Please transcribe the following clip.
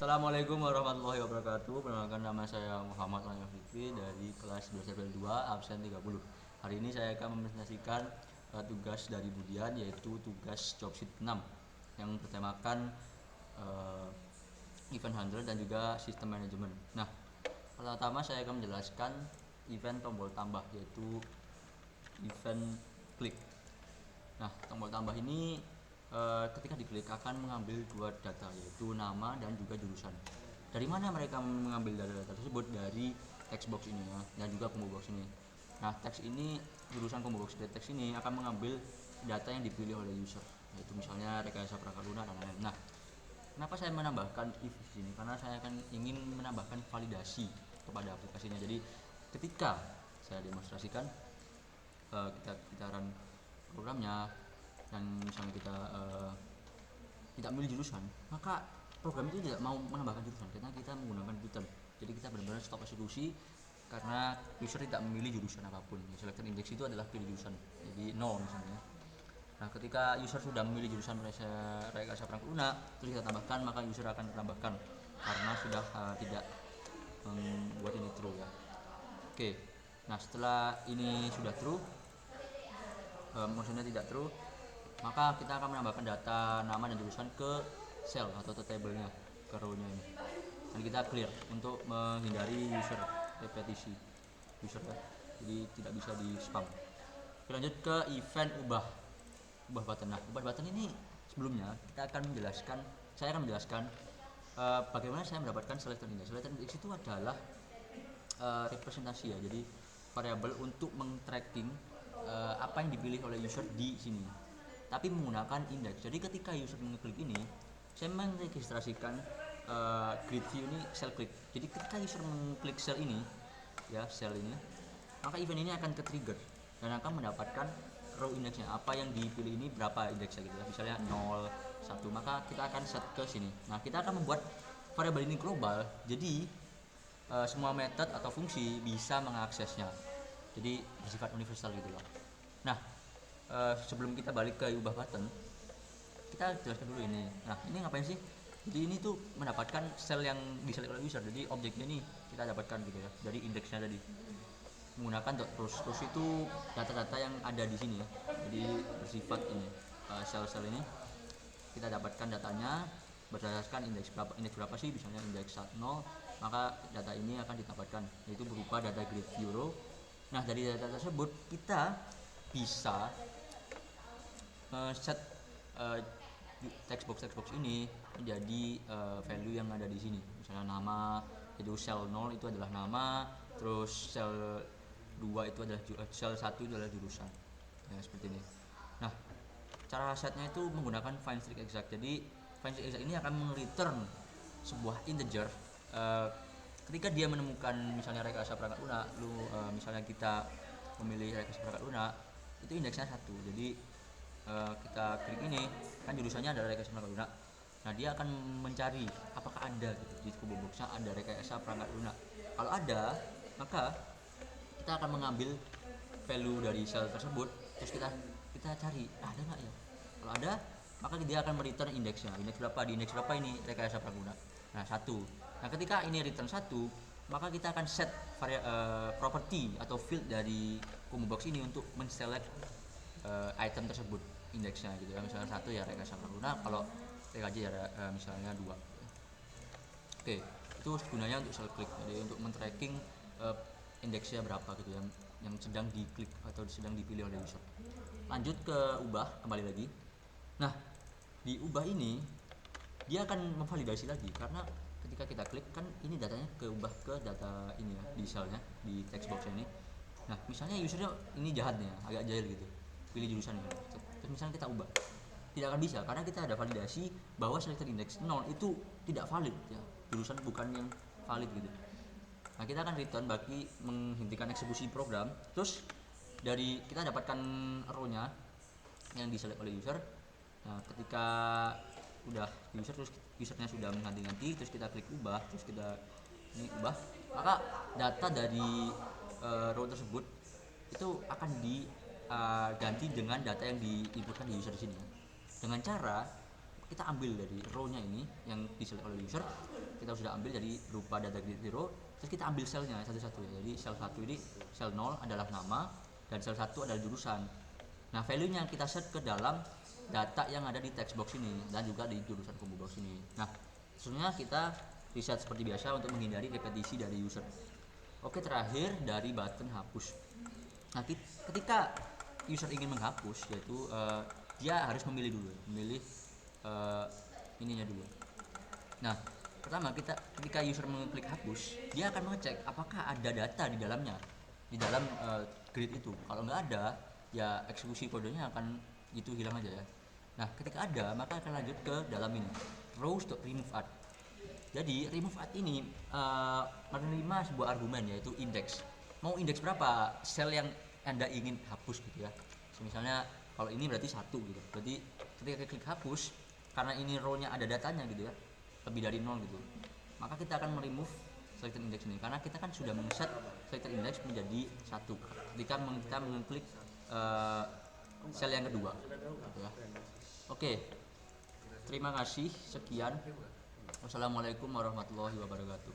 Assalamualaikum warahmatullahi wabarakatuh. Perkenalkan, nama saya Muhammad Rania Fikri dari kelas 12 absen 30. Hari ini saya akan mempresentasikan tugas dari Budian, yaitu tugas job sheet 6 yang bertemakan event handler dan juga sistem manajemen. Nah, pertama saya akan menjelaskan event tombol tambah, yaitu event klik. Nah, tombol tambah ini ketika diklik akan mengambil dua data, yaitu nama dan juga jurusan. Dari mana mereka mengambil data-data tersebut? Dari text box ini ya, dan juga combo box ini. Nah, teks ini, jurusan combo box dari teks ini akan mengambil data yang dipilih oleh user, yaitu misalnya rekayasa perangkat lunak dan lain-lain. Nah, kenapa saya menambahkan if di sini? Karena saya akan ingin menambahkan validasi kepada aplikasinya. Jadi, ketika saya demonstrasikan, kita run programnya, dan misalnya kita tidak memilih jurusan, maka program itu tidak mau menambahkan jurusan karena kita menggunakan return. Jadi kita benar-benar stop eksekusi karena user tidak memilih jurusan apapun. Selected index itu adalah pilih jurusan, jadi nol misalnya. Nah, ketika user sudah memilih jurusan rekayasa perangkat lunak, terus kita tambahkan, maka user akan ditambahkan karena sudah tidak membuat ini true ya. Oke, nah setelah ini sudah true, maksudnya tidak true, maka kita akan menambahkan data nama dan jurusan ke cell atau ke tabelnya, ke row-nya ini. Dan kita clear untuk menghindari user repetisi user ya. Jadi tidak bisa di spam. Oke, lanjut ke event ubah button. Nah, ubah button ini sebelumnya saya akan menjelaskan bagaimana saya mendapatkan selected index. Selected index itu adalah representasi ya, jadi variabel untuk meng-tracking apa yang dipilih oleh user di sini, tapi menggunakan indeks. Jadi ketika user mengklik ini, saya meregistrasikan grid view ini cell click. Jadi ketika user mengklik cell ini ya, cell ini, maka event ini akan ke trigger dan akan mendapatkan row indeksnya, apa yang dipilih ini berapa indeksnya gitu ya, misalnya 0, 1, maka kita akan set ke sini. Nah, kita akan membuat variabel ini global, jadi semua metode atau fungsi bisa mengaksesnya, jadi bersifat universal gitu loh. Nah, sebelum kita balik ke ubah button, kita jelaskan dulu ini. Nah, ini ngapain sih? Jadi ini tuh mendapatkan sel yang diselect oleh user, jadi objeknya nih kita dapatkan gitu ya, dari indeksnya tadi menggunakan terus itu data-data yang ada di sini ya, jadi bersifat ini sel-sel ini kita dapatkan datanya berdasarkan indeks berapa sih, misalnya indeks 0, maka data ini akan didapatkan, yaitu berupa data grid view row. Nah, dari data tersebut kita bisa set text box ini menjadi value yang ada di sini, misalnya nama, jadi sel 0 itu adalah nama, terus sel 2 itu adalah sel 1 itu adalah jurusan ya, seperti ini. Nah, cara setnya itu menggunakan find strict exact. Jadi find strict exact ini akan return sebuah integer ketika dia menemukan misalnya rekayasa perangkat lunak. Misalnya kita memilih rekayasa perangkat lunak, itu indeksnya 1. Jadi kita klik ini, kan jurusannya adalah rekayasa perangkat lunak. Nah, dia akan mencari apakah ada gitu di combo boxnya ada rekayasa perangkat lunak. Kalau ada, maka kita akan mengambil value dari sel tersebut, terus kita cari ada nggak ya. Kalau ada, maka dia akan return indeksnya, indeks berapa, di indeks berapa ini rekayasa perangkat lunak. Nah, 1. Nah, ketika ini return 1, maka kita akan set property atau field dari combo box ini untuk menselect item tersebut indeksnya gitu ya, misalnya 1 ya rekayasa perangkat lunak, kalau TKJ ya misalnya 2. Oke, itu gunanya untuk sel click, jadi untuk men-tracking indeksnya berapa gitu yang sedang diklik atau sedang dipilih oleh user. Lanjut ke ubah, kembali lagi. Nah, di ubah ini dia akan memvalidasi lagi, karena ketika kita klik kan ini datanya keubah ke data ini ya, di selnya, di text box ini. Nah, misalnya usernya ini jahat nih ya, agak jahil gitu, pilih jurusan ini, terus misalnya kita ubah, tidak akan bisa karena kita ada validasi bahwa selected index 0 itu tidak valid ya, jurusan bukan yang valid gitu. Nah, kita akan return bagi menghentikan eksekusi program. Terus dari kita dapatkan row-nya yang diselect oleh user. Nah, ketika udah user, terus usernya sudah mengganti-ganti, terus kita klik ubah, terus kita ini ubah, maka data dari row tersebut itu akan diganti dengan data yang diinputkan di user di sini, dengan cara kita ambil dari row-nya ini yang diselect oleh user, kita sudah ambil jadi berupa data grid hero, terus kita ambil selnya satu-satu ya. Jadi sel 1 ini, sel 0 adalah nama dan sel 1 adalah jurusan. Nah, value-nya kita set ke dalam data yang ada di text box ini dan juga di jurusan combo box ini. Nah, sebenarnya kita reset seperti biasa untuk menghindari repetisi dari user. Oke, terakhir dari button hapus. Nah, ketika user ingin menghapus, yaitu dia harus memilih dulu, ininya dulu. Nah, pertama ketika user mengklik hapus, dia akan mengecek apakah ada data di dalamnya, di dalam grid itu. Kalau nggak ada, ya eksekusi kodenya akan gitu hilang aja ya. Nah, ketika ada, maka akan lanjut ke dalam ini, rows.remove add. Jadi remove add ini menerima sebuah argumen, yaitu indeks. Mau indeks berapa sel yang Anda ingin hapus gitu ya. Misalnya kalau ini berarti 1 gitu. Berarti ketika klik hapus, karena ini row-nya ada datanya gitu ya, lebih dari 0 gitu, maka kita akan remove selected index ini, karena kita kan sudah men-set selected index menjadi 1 ketika kita mengklik sel yang kedua gitu ya. Oke, terima kasih, sekian. Wassalamualaikum warahmatullahi wabarakatuh.